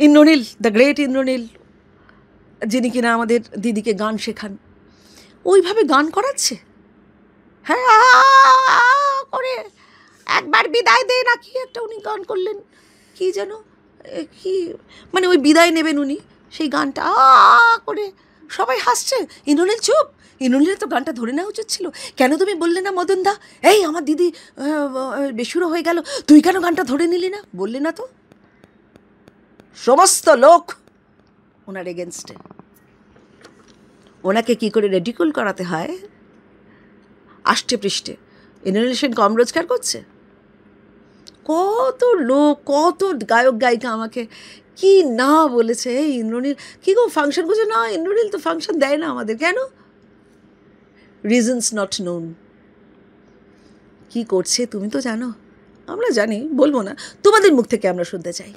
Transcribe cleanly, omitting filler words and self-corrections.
Indranil, the great Indranil, যিনি কিনা আমাদের দিদিকে গান শেখান, ওইভাবে গান করাচ্ছে। হ্যাঁ, করে একবার বিদায় দে না কি একটা উনি গান করলেন, কি যেন, কি মানে ওই বিদায় নেবেন উনি, সেই গানটা করে সবাই হাসছে। ইন্দ্রনীল চুপ, ইন্দ্রনীলের তো গানটা ধরে নেওয়া উচিত ছিল। কেন তুমি বললে না মদন দা, এই আমার দিদি বেসুরো হয়ে গেল, তুই কেন গানটা ধরে নিলি না, বললি না তো? সমস্ত লোক ওনার এগেনস্টে। ওনাকে কী করে রেডিকুল করাতে হয় আষ্টে পৃষ্ঠে। ইন্দ্রনীল সেন কম রোজগার করছে? কত লোক, কত গায়ক গায়িকা আমাকে কি না বলেছে, এই ইন্দ্রনীল কী গো ফাংশন করছে না, ইন্দ্রনীল তো ফাংশন দেয় না আমাদের, কেন? Reasons not known. কী করছে তুমি তো জানো, আমরা জানি, বলবো না, তোমাদের মুখ থেকে আমরা শুনতে চাই।